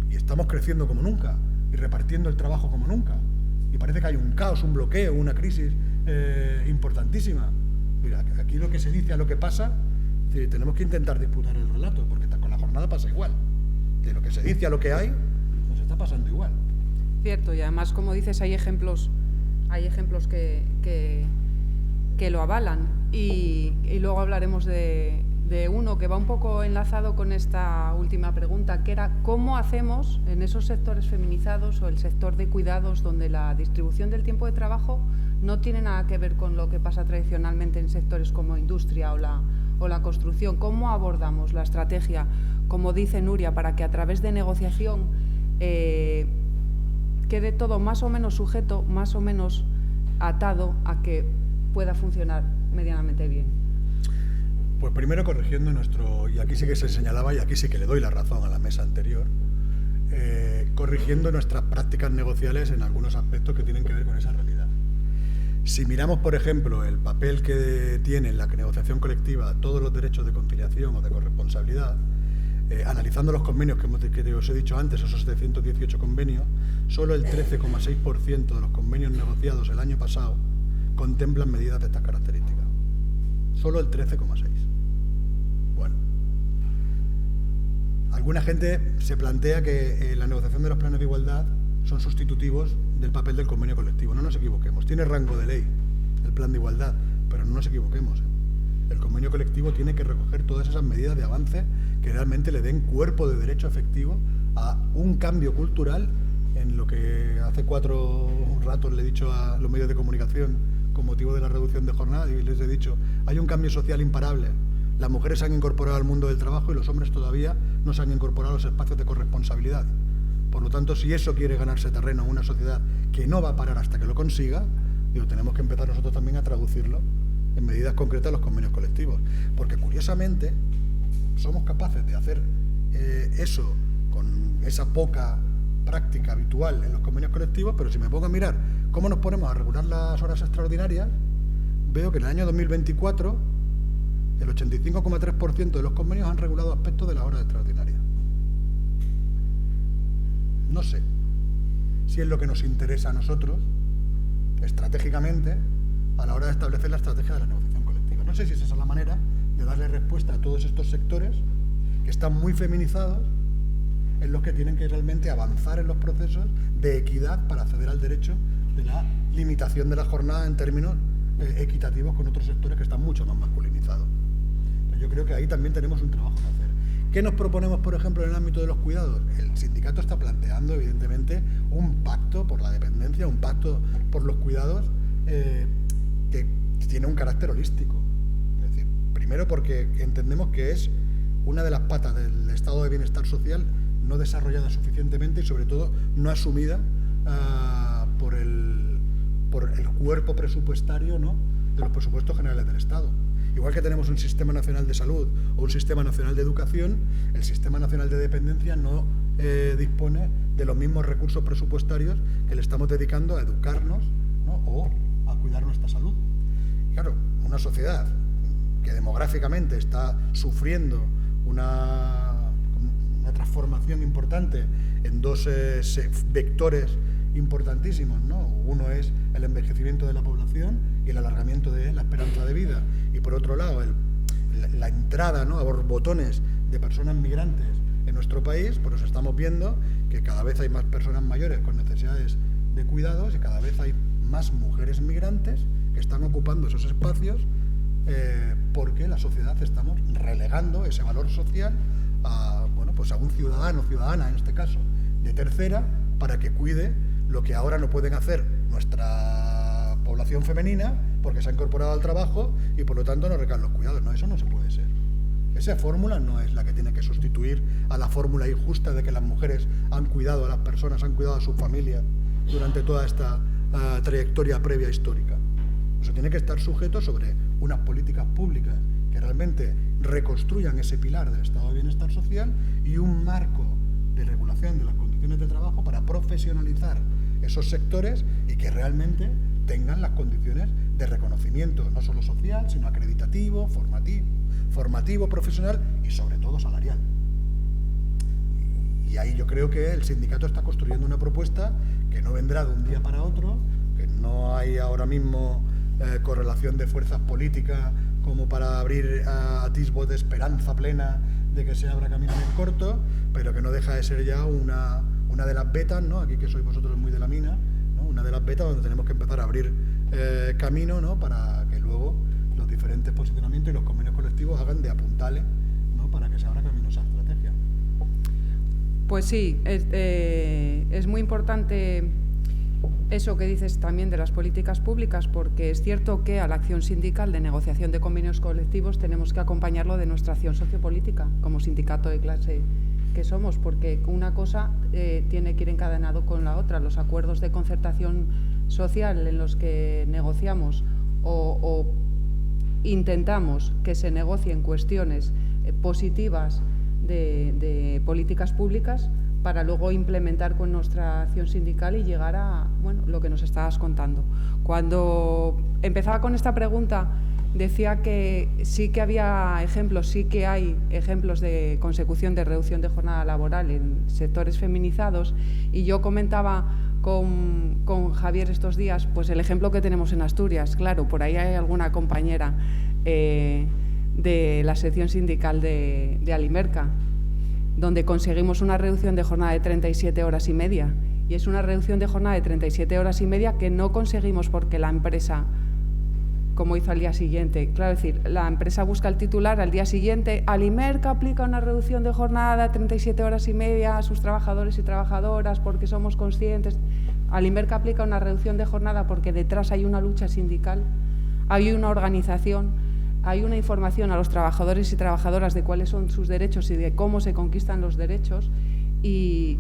y estamos creciendo como nunca y repartiendo el trabajo como nunca, y parece que hay un caos, un bloqueo, una crisis importantísima. Mira, aquí lo que se dice a lo que pasa, tenemos que intentar disputar el relato, porque con la jornada pasa igual. De lo que se dice a lo que hay, nos está pasando igual. Cierto, y además, como dices, hay ejemplos que lo avalan. Y luego hablaremos de uno que va un poco enlazado con esta última pregunta, que era cómo hacemos en esos sectores feminizados o el sector de cuidados, donde la distribución del tiempo de trabajo no tiene nada que ver con lo que pasa tradicionalmente en sectores como industria o la construcción. ¿Cómo abordamos la estrategia, como dice Nuria, para que a través de negociación quede todo más o menos sujeto, más o menos atado a que pueda funcionar medianamente bien? Pues primero corrigiendo y aquí sí que se señalaba, y aquí sí que le doy la razón a la mesa anterior, corrigiendo nuestras prácticas negociales en algunos aspectos que tienen que ver con esa realidad. Si miramos, por ejemplo, el papel que tiene en la negociación colectiva todos los derechos de conciliación o de corresponsabilidad, analizando los convenios que os he dicho antes, esos 718 convenios, solo el 13,6% de los convenios negociados el año pasado contemplan medidas de estas características. Solo el 13,6%. Bueno, alguna gente se plantea que la negociación de los planes de igualdad son sustitutivos del papel del convenio colectivo. No nos equivoquemos. Tiene rango de ley el plan de igualdad, pero no nos equivoquemos. El convenio colectivo tiene que recoger todas esas medidas de avance que realmente le den cuerpo de derecho efectivo a un cambio cultural en lo que hace 4 ratos le he dicho a los medios de comunicación con motivo de la reducción de jornada, y les he dicho, hay un cambio social imparable. Las mujeres se han incorporado al mundo del trabajo y los hombres todavía no se han incorporado a los espacios de corresponsabilidad. Por lo tanto, si eso quiere ganarse terreno en una sociedad que no va a parar hasta que lo consiga, tenemos que empezar nosotros también a traducirlo en medidas concretas los convenios colectivos. Porque curiosamente somos capaces de hacer eso con esa poca práctica habitual en los convenios colectivos, pero si me pongo a mirar cómo nos ponemos a regular las horas extraordinarias, veo que en el año 2024 el 85,3% de los convenios han regulado aspectos de las horas extraordinarias. No sé si es lo que nos interesa a nosotros estratégicamente a la hora de establecer la estrategia de la negociación colectiva. No sé si esa es la manera de darle respuesta a todos estos sectores que están muy feminizados, en los que tienen que realmente avanzar en los procesos de equidad para acceder al derecho de la limitación de la jornada en términos equitativos con otros sectores que están mucho más masculinizados. Yo creo que ahí también tenemos un trabajo que hacer. ¿Qué nos proponemos, por ejemplo, en el ámbito de los cuidados? El sindicato está planteando, evidentemente, un pacto por la dependencia, un pacto por los cuidados que tiene un carácter holístico. Es decir, primero porque entendemos que es una de las patas del estado de bienestar social no desarrollada suficientemente y, sobre todo, no asumida por el cuerpo presupuestario, ¿no?, de los presupuestos generales del Estado. Igual que tenemos un sistema nacional de salud o un sistema nacional de educación, el sistema nacional de dependencia no dispone de los mismos recursos presupuestarios que le estamos dedicando a educarnos, ¿no?, o a cuidar nuestra salud. Y claro, una sociedad que demográficamente está sufriendo una transformación importante en dos vectores importantísimos, ¿no? Uno es el envejecimiento de la población y el alargamiento de la esperanza de vida, y por otro lado la entrada, ¿no?, a borbotones de personas migrantes en nuestro país. Pues estamos viendo que cada vez hay más personas mayores con necesidades de cuidados y cada vez hay más mujeres migrantes que están ocupando esos espacios porque la sociedad estamos relegando ese valor social a, bueno, pues a un ciudadano o ciudadana, en este caso, de tercera, para que cuide lo que ahora no pueden hacer nuestra población femenina porque se ha incorporado al trabajo y por lo tanto no recaen los cuidados. No, eso no se puede ser. Esa fórmula no es la que tiene que sustituir a la fórmula injusta de que las mujeres han cuidado a las personas, han cuidado a sus familias durante toda esta trayectoria previa histórica. Eso tiene que estar sujeto sobre unas políticas públicas que realmente reconstruyan ese pilar del estado de bienestar social y un marco de regulación de las condiciones de trabajo para profesionalizar esos sectores y que realmente tengan las condiciones de reconocimiento, no solo social, sino acreditativo, formativo, profesional y sobre todo salarial. Y ahí yo creo que el sindicato está construyendo una propuesta que no vendrá de un día para otro, que no hay ahora mismo correlación de fuerzas políticas como para abrir atisbos de esperanza plena de que se abra camino en corto, pero que no deja de ser ya una una de las vetas, ¿no? Aquí que sois vosotros muy de la mina, ¿no? Una de las vetas donde tenemos que empezar a abrir camino, ¿no? Para que luego los diferentes posicionamientos y los convenios colectivos hagan de apuntales, ¿no? Para que se abra camino esa estrategia. Pues sí, es muy importante eso que dices también de las políticas públicas, porque es cierto que a la acción sindical de negociación de convenios colectivos tenemos que acompañarlo de nuestra acción sociopolítica como sindicato de clase que somos, porque una cosa tiene que ir encadenado con la otra. Los acuerdos de concertación social en los que negociamos o intentamos que se negocien cuestiones positivas de políticas públicas para luego implementar con nuestra acción sindical y llegar a lo que nos estabas contando. Cuando empezaba con esta pregunta, decía que sí que había ejemplos, sí que hay ejemplos de consecución de reducción de jornada laboral en sectores feminizados, y yo comentaba con Javier estos días pues el ejemplo que tenemos en Asturias. Claro, por ahí hay alguna compañera de la sección sindical de Alimerca, donde conseguimos una reducción de jornada de 37 horas y media. Y es una reducción de jornada de 37 horas y media que no conseguimos porque la empresa, como hizo al día siguiente, claro, es decir, la empresa busca el titular al día siguiente, Alimerca aplica una reducción de jornada de 37 horas y media a sus trabajadores y trabajadoras porque somos conscientes. Alimerca aplica una reducción de jornada porque detrás hay una lucha sindical, hay una organización, hay una información a los trabajadores y trabajadoras de cuáles son sus derechos y de cómo se conquistan los derechos. Y,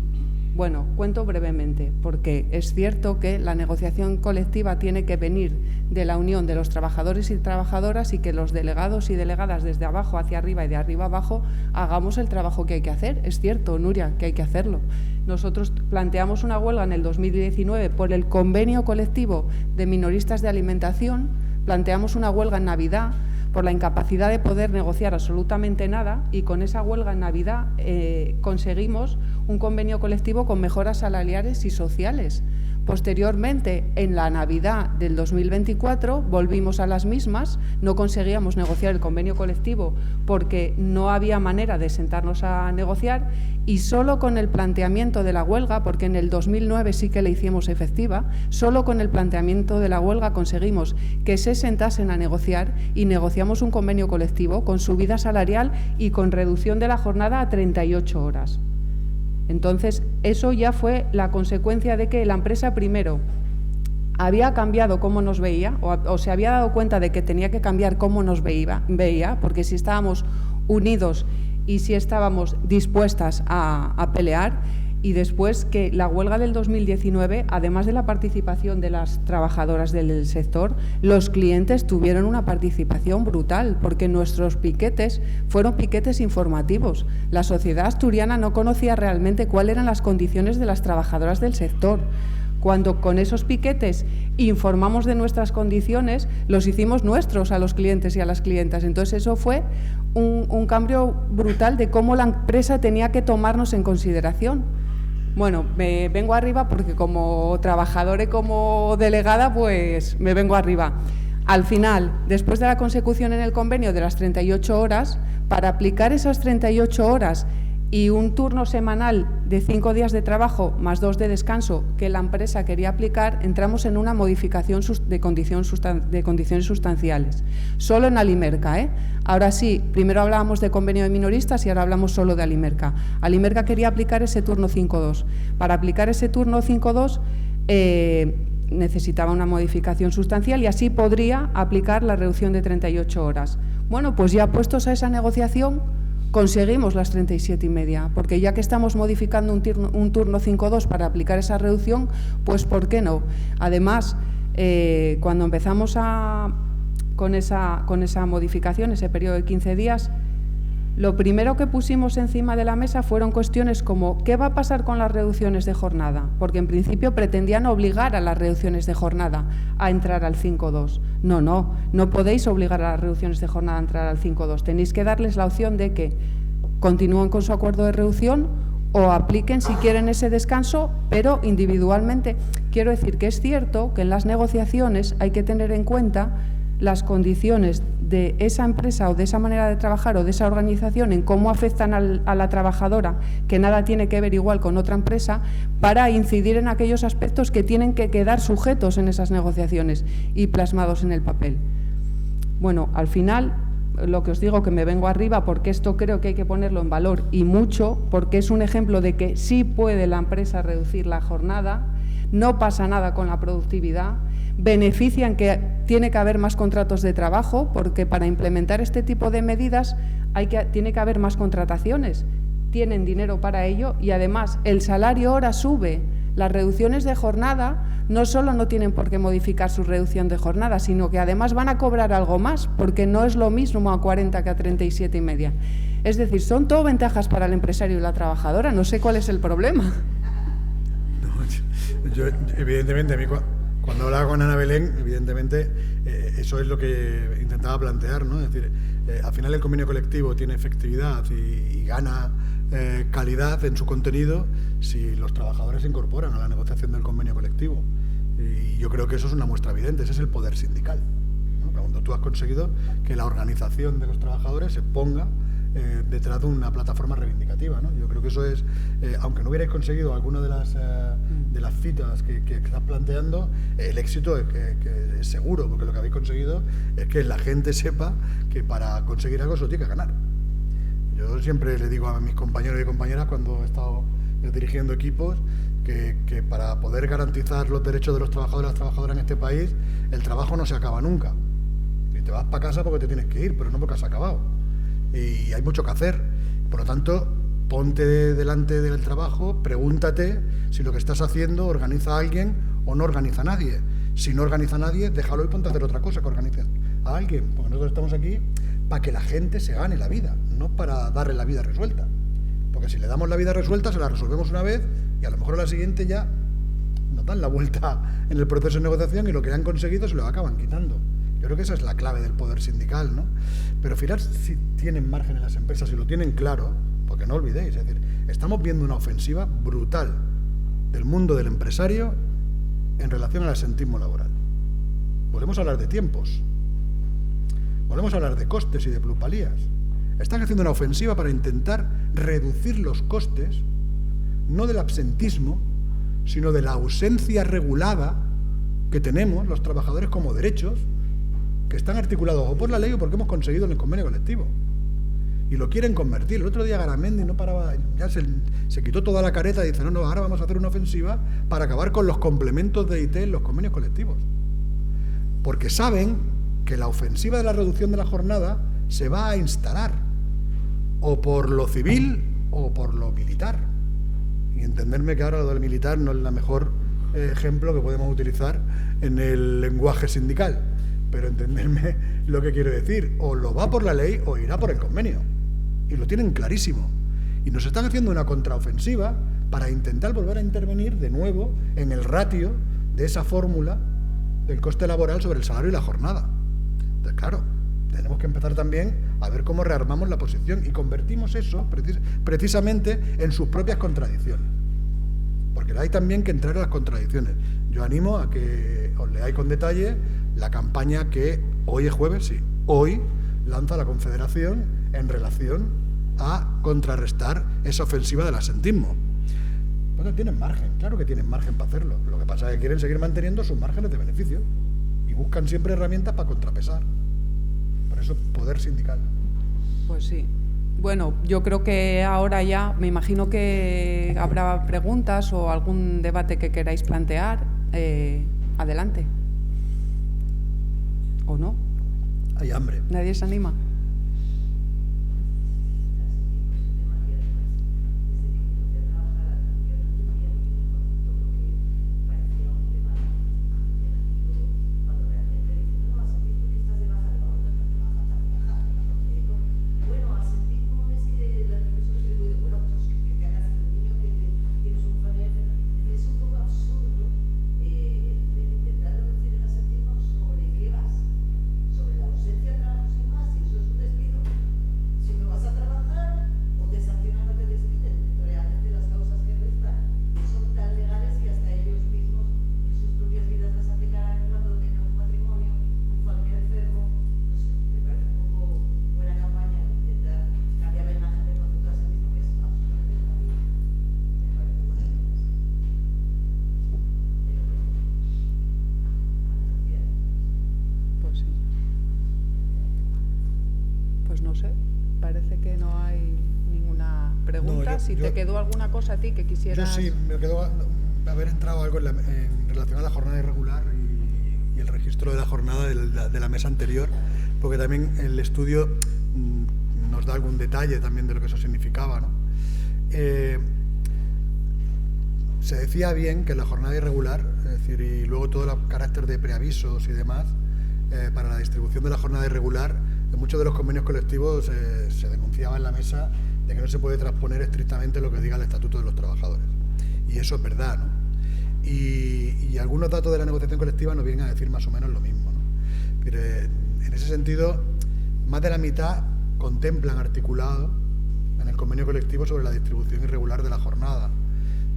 bueno, cuento brevemente, porque es cierto que la negociación colectiva tiene que venir de la unión de los trabajadores y trabajadoras y que los delegados y delegadas desde abajo hacia arriba y de arriba abajo hagamos el trabajo que hay que hacer. Es cierto, Nuria, que hay que hacerlo. Nosotros planteamos una huelga en el 2019 por el convenio colectivo de minoristas de alimentación, planteamos una huelga en Navidad por la incapacidad de poder negociar absolutamente nada, y con esa huelga en Navidad conseguimos un convenio colectivo con mejoras salariales y sociales. Posteriormente, en la Navidad del 2024, volvimos a las mismas, no conseguíamos negociar el convenio colectivo porque no había manera de sentarnos a negociar, y solo con el planteamiento de la huelga, porque en el 2009 sí que la hicimos efectiva, solo con el planteamiento de la huelga conseguimos que se sentasen a negociar y negociamos un convenio colectivo con subida salarial y con reducción de la jornada a 38 horas. Entonces, eso ya fue la consecuencia de que la empresa primero había cambiado cómo nos veía o se había dado cuenta de que tenía que cambiar cómo nos veía, porque si estábamos unidos y si estábamos dispuestas a pelear, y después que la huelga del 2019, además de la participación de las trabajadoras del sector, los clientes tuvieron una participación brutal, porque nuestros piquetes fueron piquetes informativos. La sociedad asturiana no conocía realmente cuáles eran las condiciones de las trabajadoras del sector. Cuando con esos piquetes informamos de nuestras condiciones, los hicimos nuestros a los clientes y a las clientas. Entonces eso fue un cambio brutal de cómo la empresa tenía que tomarnos en consideración. Bueno, me vengo arriba porque como trabajadora y como delegada, pues me vengo arriba. Al final, después de la consecución en el convenio de las 38 horas, para aplicar esas 38 horas y un turno semanal de 5 días de trabajo más 2 de descanso que la empresa quería aplicar, entramos en una modificación de condiciones sustanciales. Solo en Alimerca, ¿eh? Ahora sí, primero hablábamos de convenio de minoristas y ahora hablamos solo de Alimerca. Alimerca quería aplicar ese turno 5-2. Para aplicar ese turno 5-2 necesitaba una modificación sustancial y así podría aplicar la reducción de 38 horas. Bueno, pues ya puestos a esa negociación, conseguimos las 37 y media, porque ya que estamos modificando un turno 5-2 para aplicar esa reducción, pues ¿por qué no? Además, cuando empezamos con esa modificación, ese periodo de 15 días, lo primero que pusimos encima de la mesa fueron cuestiones como ¿qué va a pasar con las reducciones de jornada? Porque en principio pretendían obligar a las reducciones de jornada a entrar al 5-2. No podéis obligar a las reducciones de jornada a entrar al 5-2. Tenéis que darles la opción de que continúen con su acuerdo de reducción o apliquen si quieren ese descanso, pero individualmente. Quiero decir que es cierto que en las negociaciones hay que tener en cuenta las condiciones de esa empresa o de esa manera de trabajar o de esa organización en cómo afectan a la trabajadora, que nada tiene que ver igual con otra empresa, para incidir en aquellos aspectos que tienen que quedar sujetos en esas negociaciones y plasmados en el papel. Bueno, al final, lo que os digo, que me vengo arriba, porque esto creo que hay que ponerlo en valor y mucho, porque es un ejemplo de que sí puede la empresa reducir la jornada, no pasa nada con la productividad, benefician que tiene que haber más contratos de trabajo, porque para implementar este tipo de medidas tiene que haber más contrataciones, tienen dinero para ello y además el salario hora sube. Las reducciones de jornada no solo no tienen por qué modificar su reducción de jornada, sino que además van a cobrar algo más, porque no es lo mismo a 40 que a 37,5. Es decir, son todo ventajas para el empresario y la trabajadora, no sé cuál es el problema. No, yo evidentemente, a mí cuando hablaba con Ana Belén, evidentemente eso es lo que intentaba plantear, ¿no? Es decir, al final el convenio colectivo tiene efectividad y gana calidad en su contenido si los trabajadores se incorporan a la negociación del convenio colectivo. Y yo creo que eso es una muestra evidente, ese es el poder sindical, ¿no? Cuando tú has conseguido que la organización de los trabajadores se ponga detrás de una plataforma reivindicativa, ¿no? Yo creo que eso es, aunque no hubierais conseguido alguna de las citas que estás planteando, el éxito es que es seguro, porque lo que habéis conseguido es que la gente sepa que para conseguir algo eso tiene que ganar. Yo siempre le digo a mis compañeros y compañeras cuando he estado dirigiendo equipos que para poder garantizar los derechos de los trabajadores y las trabajadoras en este país, el trabajo no se acaba nunca. Y te vas para casa porque te tienes que ir, pero no porque has acabado. Y hay mucho que hacer. Por lo tanto, ponte delante del trabajo, pregúntate si lo que estás haciendo organiza a alguien o no organiza a nadie. Si no organiza a nadie, déjalo y ponte a hacer otra cosa que organice a alguien. Porque nosotros estamos aquí para que la gente se gane la vida, no para darle la vida resuelta. Porque si le damos la vida resuelta, se la resolvemos una vez y a lo mejor a la siguiente ya nos dan la vuelta en el proceso de negociación y lo que han conseguido se lo acaban quitando. Yo creo que esa es la clave del poder sindical, ¿no? Pero fijaros si tienen margen en las empresas, si lo tienen claro, porque no olvidéis, es decir, estamos viendo una ofensiva brutal del mundo del empresario en relación al asentismo laboral. Volvemos a hablar de tiempos, volvemos a hablar de costes y de plusvalías. Están haciendo una ofensiva para intentar reducir los costes, no del absentismo, sino de la ausencia regulada que tenemos los trabajadores como derechos, que están articulados o por la ley o porque hemos conseguido en el convenio colectivo. Y lo quieren convertir. El otro día Garamendi no paraba, ya se quitó toda la careta y dice, no, ahora vamos a hacer una ofensiva para acabar con los complementos de IT en los convenios colectivos. Porque saben que la ofensiva de la reducción de la jornada se va a instalar o por lo civil o por lo militar. Y entenderme que ahora lo del militar no es el mejor ejemplo que podemos utilizar en el lenguaje sindical. Pero entenderme lo que quiero decir, o lo va por la ley o irá por el convenio. Y lo tienen clarísimo. Y nos están haciendo una contraofensiva para intentar volver a intervenir de nuevo en el ratio de esa fórmula del coste laboral sobre el salario y la jornada. Entonces, claro, tenemos que empezar también a ver cómo rearmamos la posición y convertimos eso precisamente en sus propias contradicciones. Porque hay también que entrar en las contradicciones. Yo animo a que os leáis con detalle la campaña que hoy es jueves, sí, hoy lanza la Confederación en relación a contrarrestar esa ofensiva del asentismo. Bueno, tienen margen, claro que tienen margen para hacerlo. Lo que pasa es que quieren seguir manteniendo sus márgenes de beneficio y buscan siempre herramientas para contrapesar. Por eso, poder sindical. Pues sí. Bueno, yo creo que ahora ya, me imagino que habrá preguntas o algún debate que queráis plantear. Adelante. ¿O no? Hay hambre. ¿Nadie se anima? Sobre la ausencia de trabajo sin más, y eso no sé, parece que no hay ninguna pregunta. No, si te quedó alguna cosa a ti que quisieras... Yo sí, me quedó haber entrado algo en relación a la jornada irregular y el registro de la jornada de la mesa anterior, porque también el estudio nos da algún detalle también de lo que eso significaba, ¿no? Se decía bien que la jornada irregular, es decir, y luego todo el carácter de preavisos y demás, para la distribución de la jornada irregular, en muchos de los convenios colectivos se denunciaba en la mesa de que no se puede transponer estrictamente lo que diga el Estatuto de los Trabajadores. Y eso es verdad, ¿no? Y algunos datos de la negociación colectiva nos vienen a decir más o menos lo mismo, ¿no? Pero, en ese sentido, más de la mitad contemplan articulado en el convenio colectivo sobre la distribución irregular de la jornada.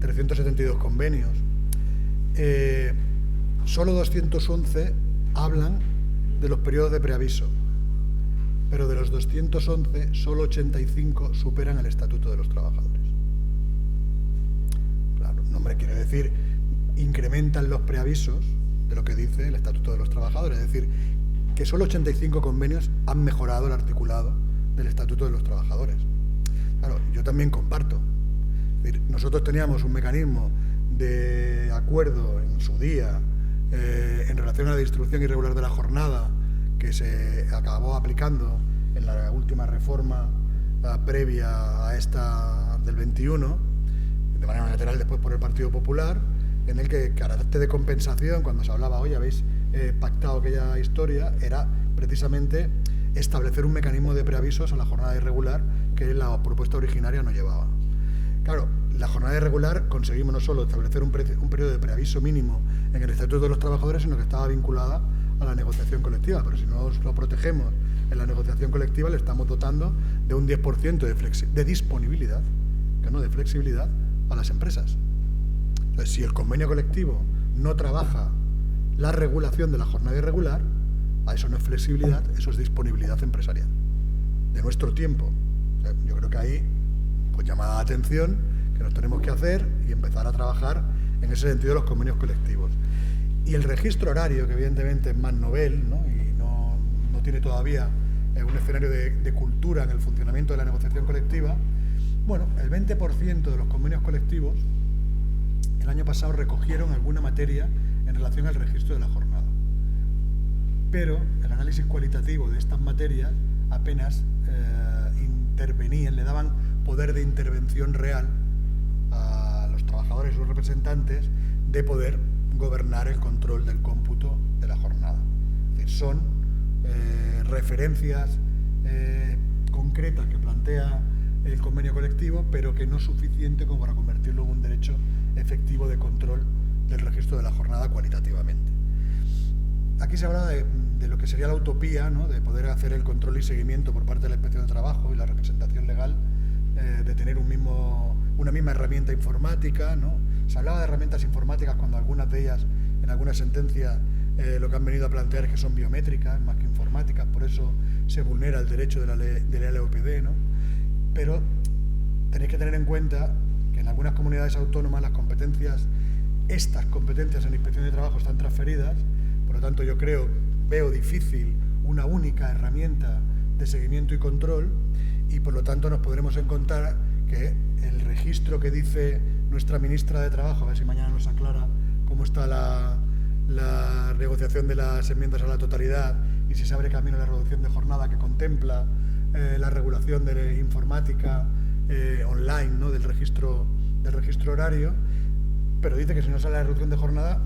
372 convenios. Solo 211 hablan de los periodos de preaviso, pero de los 211, solo 85 superan el Estatuto de los Trabajadores. Claro, el nombre quiere decir, incrementan los preavisos de lo que dice el Estatuto de los Trabajadores, es decir, que solo 85 convenios han mejorado el articulado del Estatuto de los Trabajadores. Claro, yo también comparto. Es decir, nosotros teníamos un mecanismo de acuerdo en su día en relación a la distribución irregular de la jornada que se acabó aplicando en la última reforma previa a esta del 21, de manera unilateral después por el Partido Popular, en el que carácter de compensación, cuando se hablaba, hoy habéis pactado aquella historia, era precisamente establecer un mecanismo de preavisos a la jornada irregular que la propuesta originaria no llevaba. Claro, la jornada irregular conseguimos no solo establecer un periodo de preaviso mínimo en el Estatuto de los Trabajadores, sino que estaba vinculada a la negociación colectiva, pero si no lo protegemos en la negociación colectiva, le estamos dotando de un 10% de disponibilidad, que no de flexibilidad, a las empresas. Entonces, si el convenio colectivo no trabaja la regulación de la jornada irregular, a eso no es flexibilidad, eso es disponibilidad empresarial de nuestro tiempo. O sea, yo creo que ahí, pues, llamada de atención que nos tenemos que hacer y empezar a trabajar en ese sentido los convenios colectivos. Y el registro horario, que evidentemente es más novel, ¿no? Y no tiene todavía un escenario de cultura en el funcionamiento de la negociación colectiva. Bueno, el 20% de los convenios colectivos el año pasado recogieron alguna materia en relación al registro de la jornada. Pero el análisis cualitativo de estas materias apenas intervenían, le daban poder de intervención real a los trabajadores y sus representantes de poder gobernar el control del cómputo de la jornada. Es decir, son referencias concretas que plantea el convenio colectivo, pero que no es suficiente como para convertirlo en un derecho efectivo de control del registro de la jornada cualitativamente. Aquí se habla de lo que sería la utopía, ¿no? De poder hacer el control y seguimiento por parte de la Inspección de Trabajo y la representación legal, de tener una misma herramienta informática, ¿no? Se hablaba de herramientas informáticas cuando algunas de ellas, en algunas sentencias, lo que han venido a plantear es que son biométricas más que informáticas, por eso se vulnera el derecho de la LOPD, ¿no? Pero tenéis que tener en cuenta que en algunas comunidades autónomas estas competencias en Inspección de Trabajo están transferidas, por lo tanto veo difícil una única herramienta de seguimiento y control, y por lo tanto nos podremos encontrar que el registro que dice nuestra ministra de Trabajo, a ver si mañana nos aclara cómo está la negociación de las enmiendas a la totalidad y si se abre camino a la reducción de jornada que contempla la regulación de informática online, ¿no? del registro horario, pero dice que si no sale la reducción de jornada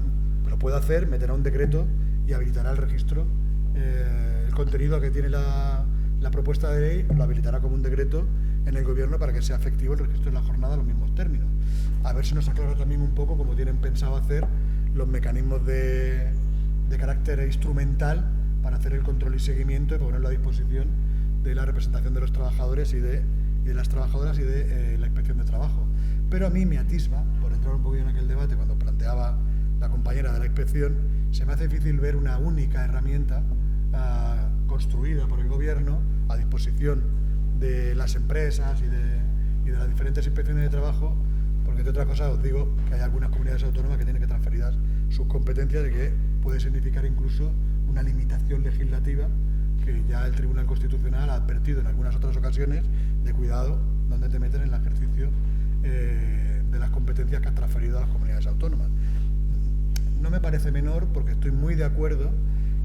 lo puede hacer, meterá un decreto y habilitará el registro, el contenido que tiene la propuesta de ley lo habilitará como un decreto en el gobierno para que sea efectivo el registro de la jornada a los mismos términos. A ver si nos aclara también un poco cómo tienen pensado hacer los mecanismos de carácter instrumental para hacer el control y seguimiento y ponerlo a disposición de la representación de los trabajadores y de las trabajadoras y de la Inspección de Trabajo. Pero a mí me atisba, por entrar un poquito en aquel debate cuando planteaba la compañera de la Inspección, se me hace difícil ver una única herramienta construida por el Gobierno a disposición de las empresas y de las diferentes inspecciones de trabajo, porque entre otras cosas os digo que hay algunas comunidades autónomas que tienen que transferidas sus competencias y que puede significar incluso una limitación legislativa que ya el Tribunal Constitucional ha advertido en algunas otras ocasiones de cuidado donde te metes en el ejercicio de las competencias que has transferido a las comunidades autónomas. No me parece menor, porque estoy muy de acuerdo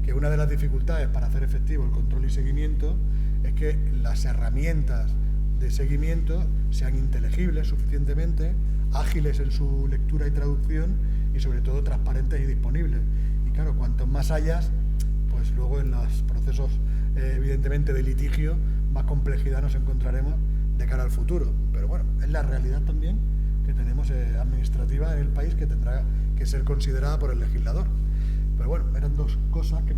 que una de las dificultades para hacer efectivo el control y seguimiento es que las herramientas de seguimiento sean inteligibles suficientemente, ágiles en su lectura y traducción y sobre todo transparentes y disponibles. Y claro, cuanto más hayas, pues luego en los procesos evidentemente de litigio más complejidad nos encontraremos de cara al futuro. Pero bueno, es la realidad también que tenemos administrativa en el país, que tendrá que ser considerada por el legislador. Pero bueno, eran dos cosas que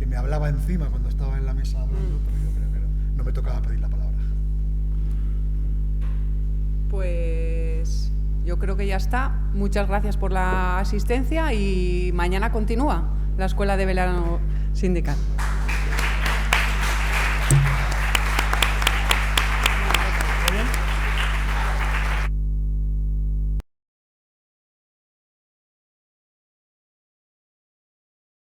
me hablaba encima cuando estaba en la mesa hablando, pero yo creo que no me tocaba pedir la palabra. Pues yo creo que ya está. Muchas gracias por la asistencia y mañana continúa la Escuela de Verano Sindical.